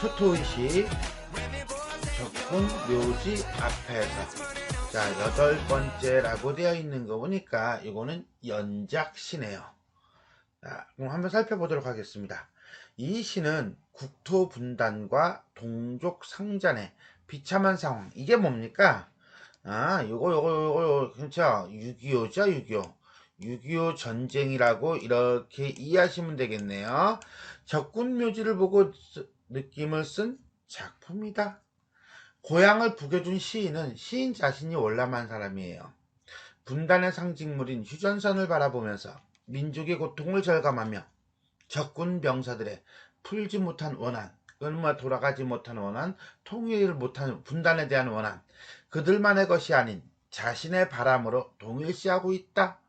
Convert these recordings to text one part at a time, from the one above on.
초토의식 적군 묘지 앞에서. 자, 8번째라고 되어 있는 거 보니까 이거는 연작시네요. 자, 그럼 한번 살펴보도록 하겠습니다. 이 시는 국토 분단과 동족 상잔의 비참한 상황. 이게 뭡니까? 요거, 그렇죠. 6.25죠, 6.25. 6.25 전쟁이라고 이렇게 이해하시면 되겠네요. 적군 묘지를 보고 느낌을 쓴 작품이다. 고향을 부겨준 시인은 시인 자신이 월남한 사람이에요. 분단의 상징물인 휴전선을 바라보면서 민족의 고통을 절감하며 적군 병사들의 풀지 못한 원한, 얼마 돌아가지 못한 원한, 통일을 못한 분단에 대한 원한, 그들만의 것이 아닌 자신의 바람으로 동일시하고 있다.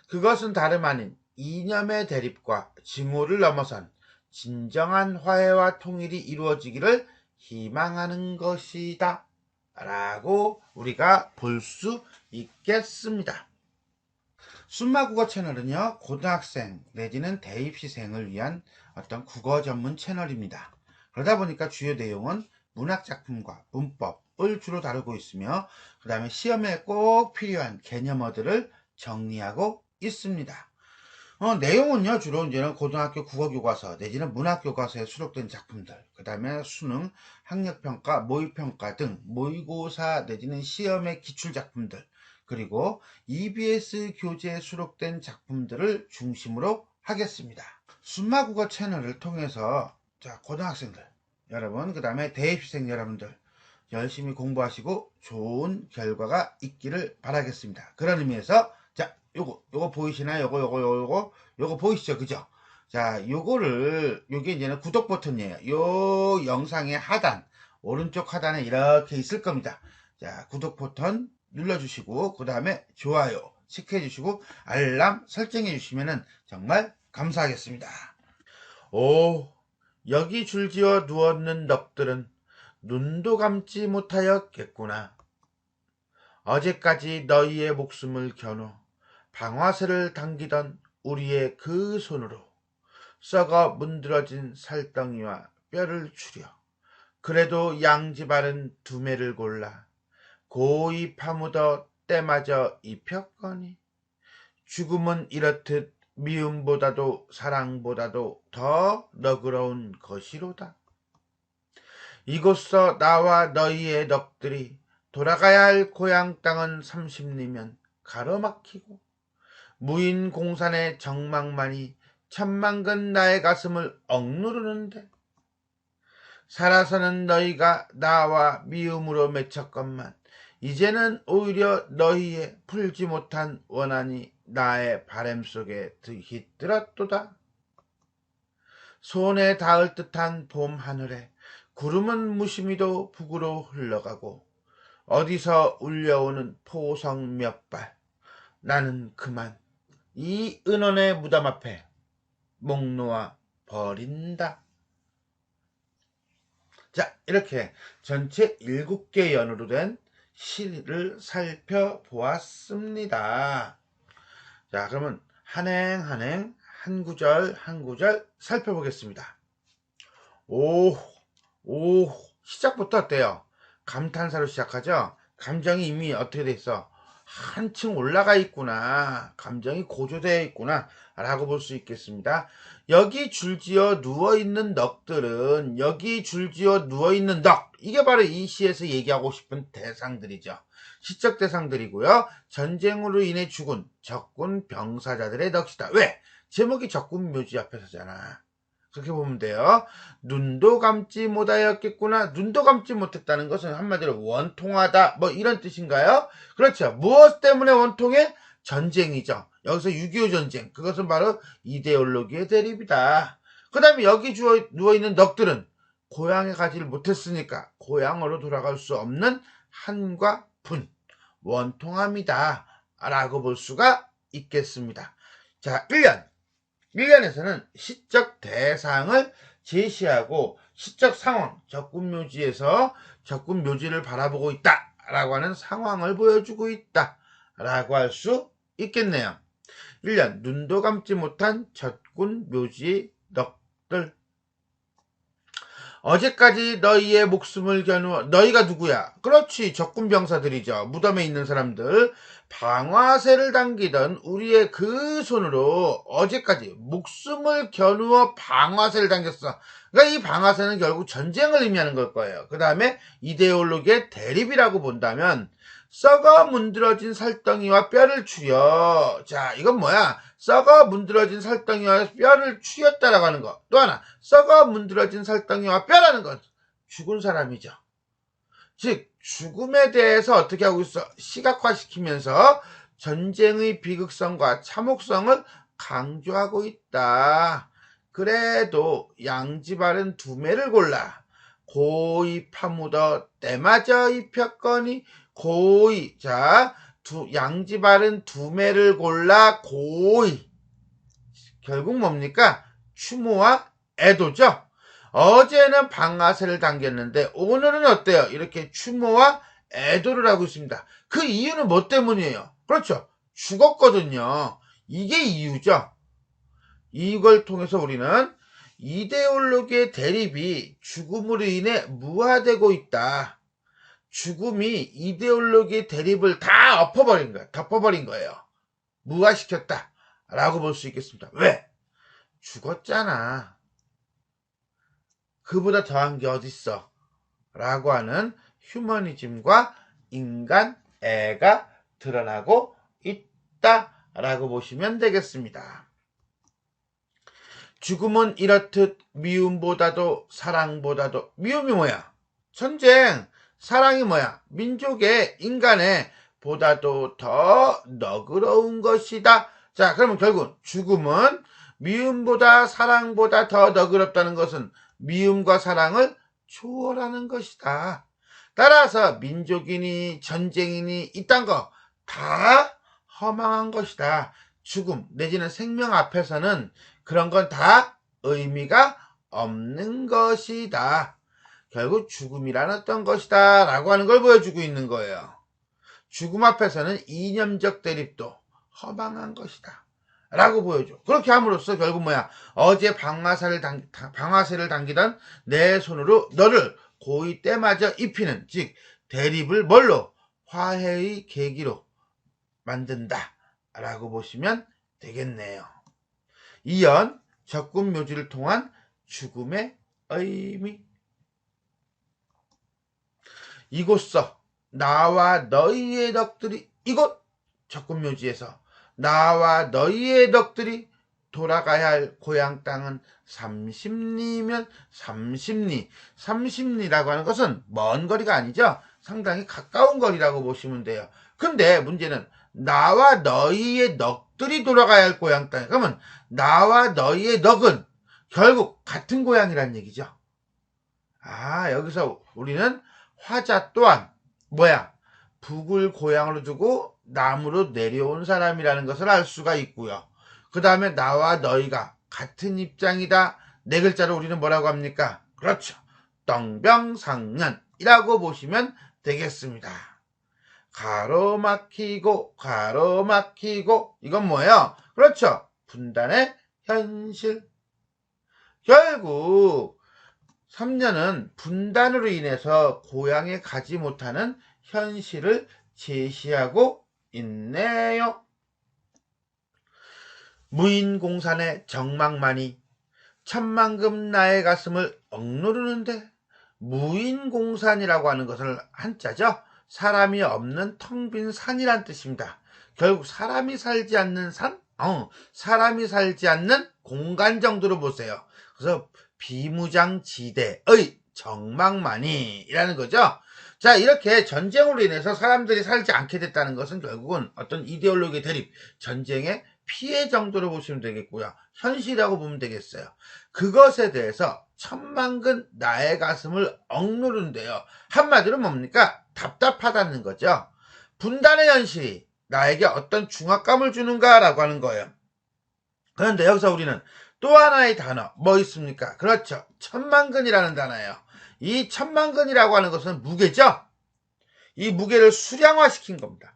그것은 다름 아닌 이념의 대립과 증오를 넘어선 진정한 화해와 통일이 이루어지기를 희망하는 것이다 라고 우리가 볼 수 있겠습니다. 순마국어 채널은요, 고등학생 내지는 대입시생을 위한 어떤 국어 전문 채널입니다. 그러다 보니까 주요 내용은 문학작품과 문법을 주로 다루고 있으며, 그 다음에 시험에 꼭 필요한 개념어들을 정리하고 있습니다. 내용은요, 주로 이제는 고등학교 국어교과서 내지는 문학교과서에 수록된 작품들, 그 다음에 수능, 학력평가, 모의평가 등 모의고사 내지는 시험의 기출작품들, 그리고 EBS 교재에 수록된 작품들을 중심으로 하겠습니다. 순마국어 채널을 통해서 자, 고등학생들 여러분, 그 다음에 대입생 여러분들 열심히 공부하시고 좋은 결과가 있기를 바라겠습니다. 그런 의미에서 자, 요거 보이시나요? 요거 보이시죠? 그죠? 자, 요게 이제는 구독 버튼이에요. 요 영상의 하단, 오른쪽 하단에 이렇게 있을 겁니다. 자, 구독 버튼 눌러주시고, 그 다음에 좋아요 체크해주시고, 알람 설정해주시면 정말 감사하겠습니다. 오, 여기 줄지어 누웠는 넋들은 눈도 감지 못하였겠구나. 어제까지 너희의 목숨을 겨누 방화쇠를 당기던 우리의 그 손으로 썩어 문드러진 살덩이와 뼈를 추려 그래도 양지바른 두매를 골라 고이 파묻어 때마저 입혔거니 죽음은 이렇듯 미움보다도 사랑보다도 더 너그러운 것이로다. 이곳서 나와 너희의 넋들이 돌아가야 할 고향 땅은 30리면 가로막히고 무인공산의 정막만이 천만근 나의 가슴을 억누르는데 살아서는 너희가 나와 미움으로 맺혔건만 이제는 오히려 너희의 풀지 못한 원한이 나의 바람 속에 깃들었도다. 손에 닿을 듯한 봄 하늘에 구름은 무심히도 북으로 흘러가고 어디서 울려오는 포성 몇 발. 나는 그만 이 은원의 무덤 앞에 목 놓아 버린다. 자, 이렇게 전체 7개 연으로 된 시를 살펴보았습니다. 자, 그러면 한행 한 구절 한 구절 살펴보겠습니다. 오, 시작부터 어때요? 감탄사로 시작하죠? 감정이 이미 어떻게 돼 있어? 한층 올라가 있구나. 감정이 고조되어 있구나. 라고 볼 수 있겠습니다. 여기 줄지어 누워있는 넋들은 여기 줄지어 누워있는 넋. 이게 바로 이 시에서 얘기하고 싶은 대상들이죠. 시적 대상들이고요. 전쟁으로 인해 죽은 적군 병사자들의 넋이다. 왜? 제목이 적군 묘지 앞에서잖아. 그렇게 보면 돼요. 눈도 감지 못하였겠구나. 눈도 감지 못했다는 것은 한마디로 원통하다. 뭐 이런 뜻인가요? 그렇죠. 무엇 때문에 원통해? 전쟁이죠. 여기서 6.25 전쟁. 그것은 바로 이데올로기의 대립이다. 그 다음에 여기 누워있는 넋들은 고향에 가지를 못했으니까 고향으로 돌아갈 수 없는 한과 분. 원통함이다. 라고 볼 수가 있겠습니다. 자, 1년에서는 시적 대상을 제시하고 시적 상황, 적군묘지에서 적군묘지를 바라보고 있다 라고 하는 상황을 보여주고 있다 라고 할 수 있겠네요. 1년 눈도 감지 못한 적군묘지 넋들. 어제까지 너희의 목숨을 겨누어 너희가 누구야? 그렇지, 적군병사들이죠. 무덤에 있는 사람들. 방아쇠를 당기던 우리의 그 손으로 어제까지 목숨을 겨누어 방아쇠를 당겼어. 그러니까 이 방아쇠는 결국 전쟁을 의미하는 걸 거예요. 그 다음에 이데올로기의 대립이라고 본다면 썩어 문드러진 살덩이와 뼈를 추려. 자, 이건 뭐야? 썩어 문드러진 살덩이와 뼈를 추렸다라고 하는 거. 또 하나, 썩어 문드러진 살덩이와 뼈라는 건 죽은 사람이죠. 즉, 죽음에 대해서 어떻게 하고 있어? 시각화시키면서 전쟁의 비극성과 참혹성을 강조하고 있다. 그래도 양지바른 두매를 골라 고이 파묻어 때맞아 입혔거니 고이. 자, 양지바른 두매를 골라 고이. 결국 뭡니까? 추모와 애도죠. 어제는 방아쇠를 당겼는데 오늘은 어때요? 이렇게 추모와 애도를 하고 있습니다. 그 이유는 뭐 때문이에요? 그렇죠. 죽었거든요. 이게 이유죠. 이걸 통해서 우리는 이데올로기의 대립이 죽음으로 인해 무화되고 있다. 죽음이 이데올로기의 대립을 다 엎어버린 거예요. 덮어버린 거예요. 무화시켰다 라고 볼 수 있겠습니다. 왜? 죽었잖아. 그보다 더한 게 어딨어? 라고 하는 휴머니즘과 인간애가 드러나고 있다라고 보시면 되겠습니다. 죽음은 이렇듯 미움보다도 사랑보다도, 미움이 뭐야? 전쟁. 사랑이 뭐야? 민족의, 인간의 보다도 더 너그러운 것이다. 자, 그러면 결국 죽음은 미움보다 사랑보다 더 너그럽다는 것은 미움과 사랑을 초월하는 것이다. 따라서 민족이니 전쟁이니 이딴 거 다 허망한 것이다. 죽음 내지는 생명 앞에서는 그런 건 다 의미가 없는 것이다. 결국 죽음이란 어떤 것이다 라고 하는 걸 보여주고 있는 거예요. 죽음 앞에서는 이념적 대립도 허망한 것이다 라고 보여줘. 그렇게 함으로써 결국 뭐야? 어제 방아쇠를 당기던 내 손으로 너를 고이 때마저 입히는, 즉 대립을 뭘로? 화해의 계기로 만든다 라고 보시면 되겠네요. 이연 적군묘지를 통한 죽음의 의미. 이곳서 나와 너희의 덕들이, 이곳 적군묘지에서 나와 너희의 덕들이 돌아가야 할 고향 땅은 30리면 30리. 30리라고 하는 것은 먼 거리가 아니죠. 상당히 가까운 거리라고 보시면 돼요. 근데 문제는 나와 너희의 넉들이 돌아가야 할 고향 땅. 그러면 나와 너희의 넉은 결국 같은 고향이란 얘기죠. 아, 여기서 우리는 화자 또한 뭐야? 북을 고향으로 두고 남으로 내려온 사람이라는 것을 알 수가 있고요. 그 다음에 나와 너희가 같은 입장이다. 네 글자로 우리는 뭐라고 합니까? 그렇죠. 덩병상년이라고 보시면 되겠습니다. 가로막히고 가로막히고, 이건 뭐예요? 그렇죠. 분단의 현실. 결국 3년은 분단으로 인해서 고향에 가지 못하는 현실을 제시하고 있네요. 무인공산의 정막만이 천만금 나의 가슴을 억누르는데, 무인공산이라고 하는 것을 한자죠. 사람이 없는 텅 빈 산이란 뜻입니다. 결국 사람이 살지 않는 산? 사람이 살지 않는 공간 정도로 보세요. 그래서 비무장지대의 정막만이라는 거죠. 자, 이렇게 전쟁으로 인해서 사람들이 살지 않게 됐다는 것은 결국은 어떤 이데올로기의 대립, 전쟁의 피해 정도로 보시면 되겠고요. 현실이라고 보면 되겠어요. 그것에 대해서 천만근 나의 가슴을 억누른데요. 한마디로 뭡니까? 답답하다는 거죠. 분단의 현실이 나에게 어떤 중압감을 주는가라고 하는 거예요. 그런데 여기서 우리는 또 하나의 단어 뭐 있습니까? 그렇죠. 천만근이라는 단어예요. 이 천만근이라고 하는 것은 무게죠. 이 무게를 수량화시킨 겁니다.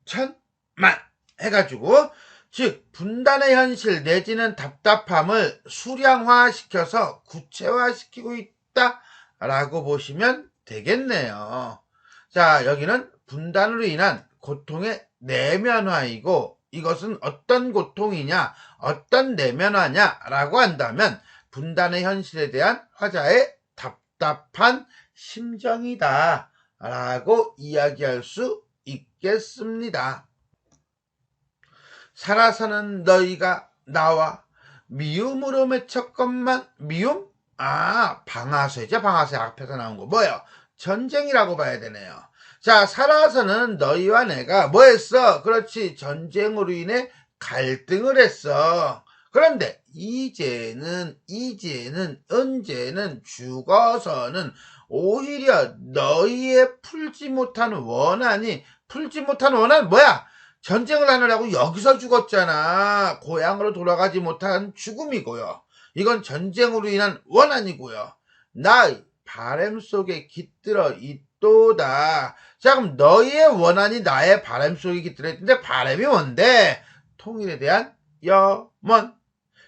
천만 해가지고 즉 분단의 현실 내지는 답답함을 수량화시켜서 구체화시키고 있다라고 보시면 되겠네요. 자, 여기는 분단으로 인한 고통의 내면화이고 이것은 어떤 고통이냐, 어떤 내면화냐라고 한다면 분단의 현실에 대한 화자의 답답한 심정이다 라고 이야기할 수 있겠습니다. 살아서는 너희가 나와 미움으로 맺혔건만 미움? 아, 방아쇠죠. 방아쇠 앞에서 나온 거 뭐예요? 전쟁이라고 봐야 되네요. 자, 살아서는 너희와 내가 뭐 했어? 그렇지, 전쟁으로 인해 갈등을 했어. 그런데 이제는 언제는 죽어서는 오히려 너희의 풀지 못한 원한 뭐야? 전쟁을 하느라고 여기서 죽었잖아. 고향으로 돌아가지 못한 죽음이고요. 이건 전쟁으로 인한 원한이고요. 나의 바람 속에 깃들어 있도다. 자, 그럼 너희의 원한이 나의 바람 속에 깃들어 있는데 바람이 뭔데? 통일에 대한 염원.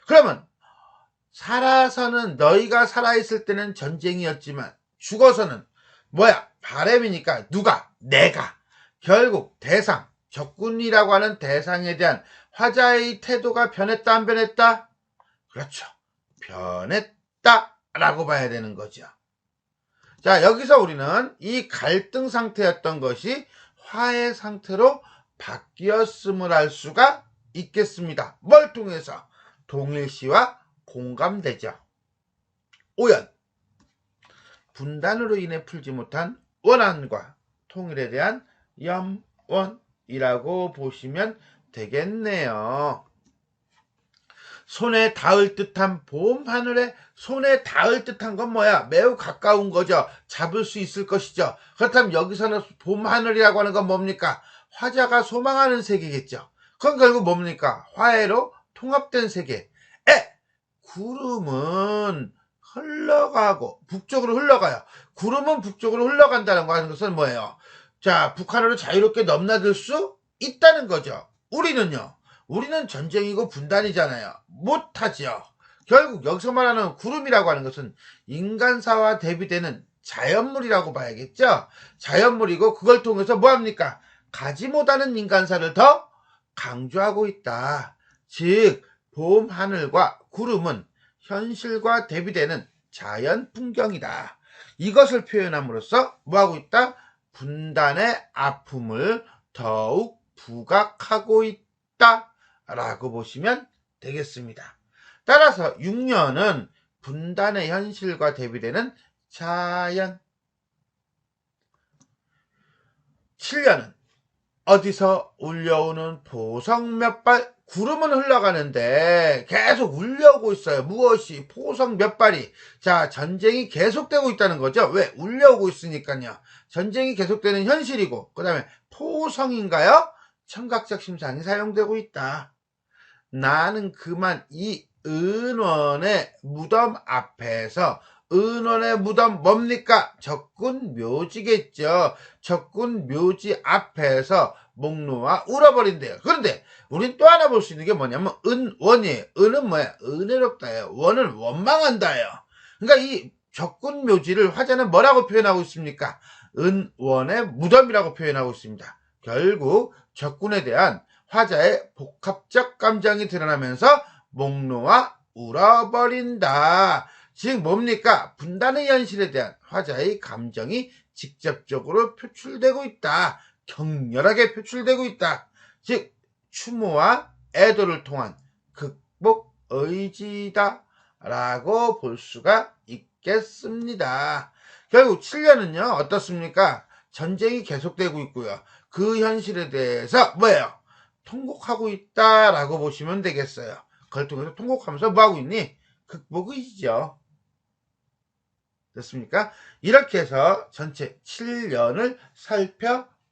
그러면 살아서는 너희가 살아있을 때는 전쟁이었지만 죽어서는 뭐야? 바람이니까 누가? 내가. 결국 대상, 적군이라고 하는 대상에 대한 화자의 태도가 변했다 안 변했다? 그렇죠. 변했다라고 봐야 되는 거죠. 자, 여기서 우리는 이 갈등 상태였던 것이 화해 상태로 바뀌었음을 알 수가 있겠습니다. 뭘 통해서? 동일시와 공감되죠. 오연, 분단으로 인해 풀지 못한 원한과 통일에 대한 염원이라고 보시면 되겠네요. 손에 닿을 듯한 봄 하늘에 손에 닿을 듯한 건 뭐야? 매우 가까운 거죠. 잡을 수 있을 것이죠. 그렇다면 여기서는 봄 하늘이라고 하는 건 뭡니까? 화자가 소망하는 세계겠죠. 그건 결국 뭡니까? 화해로 통합된 세계. 구름은 흘러가고 북쪽으로 흘러가요. 구름은 북쪽으로 흘러간다는 거 하는 것은 뭐예요? 자, 북한으로 자유롭게 넘나들 수 있다는 거죠. 우리는 전쟁이고 분단이잖아요. 못하죠. 결국 여기서 말하는 구름이라고 하는 것은 인간사와 대비되는 자연물이라고 봐야겠죠. 자연물이고 그걸 통해서 뭐합니까? 가지 못하는 인간사를 더 강조하고 있다. 즉 봄 하늘과 구름은 현실과 대비되는 자연 풍경이다. 이것을 표현함으로써 뭐하고 있다? 분단의 아픔을 더욱 부각하고 있다 라고 보시면 되겠습니다. 따라서 6년은 분단의 현실과 대비되는 자연, 7년은 어디서 울려오는 보성 몇 발, 구름은 흘러가는데 계속 울려오고 있어요. 무엇이? 보성 몇 발이. 자, 전쟁이 계속되고 있다는 거죠. 왜? 울려오고 있으니까요. 전쟁이 계속되는 현실이고, 그 다음에 포성인가요? 청각적 심산이 사용되고 있다. 나는 그만 이 은원의 무덤 앞에서, 은원의 무덤 뭡니까? 적군 묘지겠죠. 적군 묘지 앞에서 목 놓아 울어버린대요. 그런데 우린 또 하나 볼 수 있는 게 뭐냐면 은원이에요. 은은 뭐야? 은혜롭다예요. 원은 원망한다예요. 그러니까 이 적군 묘지를 화자는 뭐라고 표현하고 있습니까? 은원의 무덤이라고 표현하고 있습니다. 결국 적군에 대한 화자의 복합적 감정이 드러나면서 목 놓아 울어버린다. 즉 뭡니까? 분단의 현실에 대한 화자의 감정이 직접적으로 표출되고 있다. 격렬하게 표출되고 있다. 즉 추모와 애도를 통한 극복 의지다 라고 볼 수가 있겠습니다. 결국 7년은요 어떻습니까? 전쟁이 계속되고 있고요. 그 현실에 대해서 뭐예요? 통곡하고 있다라고 보시면 되겠어요. 그걸 통해서 통곡하면서 뭐하고 있니? 극복 의지죠. 됐습니까? 이렇게 해서 전체 7년을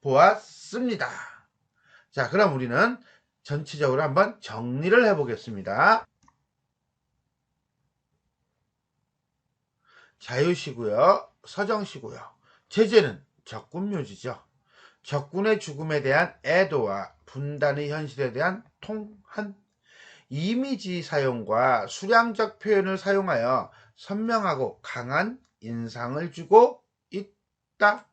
살펴보았습니다. 자, 그럼 우리는 전체적으로 한번 정리를 해보겠습니다. 자유시고요. 서정시고요. 제재는 적군묘지죠. 적군의 죽음에 대한 애도와 분단의 현실에 대한 통한, 이미지 사용과 수량적 표현을 사용하여 선명하고 강한 인상을 주고 있다.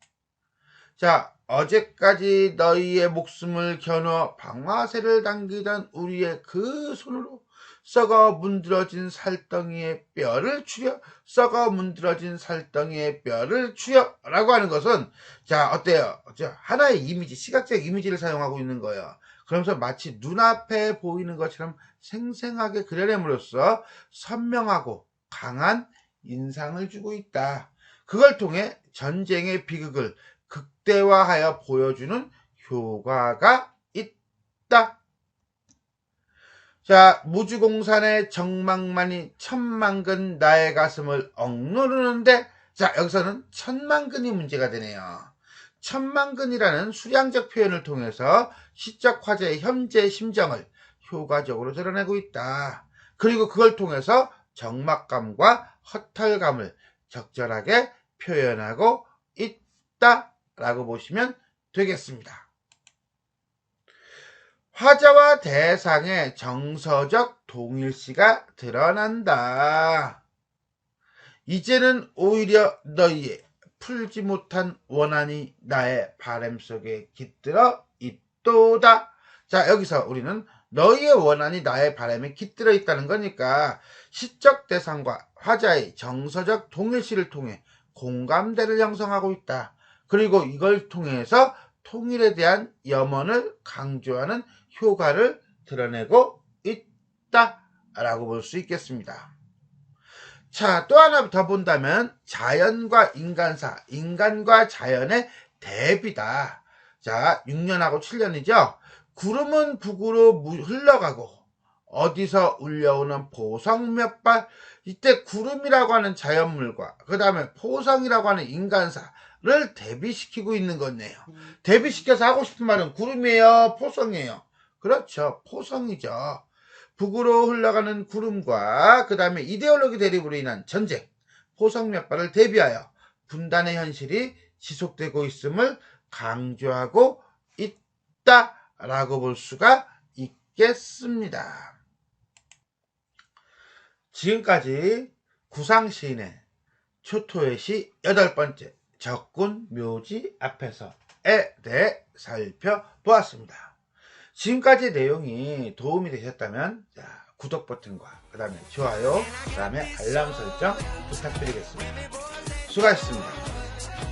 자, 어제까지 너희의 목숨을 겨누어 방화쇠를 당기던 우리의 그 손으로 썩어 문드러진 살덩이의 뼈를 추려, 썩어 문드러진 살덩이의 뼈를 추려 라고 하는 것은, 자, 어때요? 하나의 이미지, 시각적 이미지를 사용하고 있는 거예요. 그러면서 마치 눈앞에 보이는 것처럼 생생하게 그려냄으로써 선명하고 강한 인상을 주고 있다. 그걸 통해 전쟁의 비극을 극대화하여 보여주는 효과가 있다. 자, 무주공산의 정막만이 천만근 나의 가슴을 억누르는데, 자, 여기서는 천만근이 문제가 되네요. 천만근이라는 수량적 표현을 통해서 시적 화제의 현재 심정을 효과적으로 드러내고 있다. 그리고 그걸 통해서 적막감과 허탈감을 적절하게 표현하고 있다 라고 보시면 되겠습니다. 화자와 대상의 정서적 동일시가 드러난다. 이제는 오히려 너희의 풀지 못한 원한이 나의 바람 속에 깃들어 있도다. 자, 여기서 우리는 너희의 원한이 나의 바람에 깃들어 있다는 거니까 시적 대상과 화자의 정서적 동일시를 통해 공감대를 형성하고 있다. 그리고 이걸 통해서 통일에 대한 염원을 강조하는 효과를 드러내고 있다라고 볼 수 있겠습니다. 자, 또 하나 더 본다면 자연과 인간사, 인간과 자연의 대비다. 자, 6년하고 7년이죠. 구름은 북으로 흘러가고 어디서 울려오는 포성 몇 발, 이때 구름이라고 하는 자연물과 그 다음에 포성이라고 하는 인간사를 대비시키고 있는 거네요. 대비시켜서 하고 싶은 말은 구름이에요, 포성이에요? 그렇죠, 포성이죠. 북으로 흘러가는 구름과 그 다음에 이데올로기 대립으로 인한 전쟁, 포성 몇 발을 대비하여 분단의 현실이 지속되고 있음을 강조하고 있다라고 볼 수가 있겠습니다. 지금까지 구상시인의 초토의 시 8번째 적군 묘지 앞에서에 대해 살펴보았습니다. 지금까지 내용이 도움이 되셨다면 구독 버튼과 그 다음에 좋아요, 그 다음에 알람 설정 부탁드리겠습니다. 수고하셨습니다.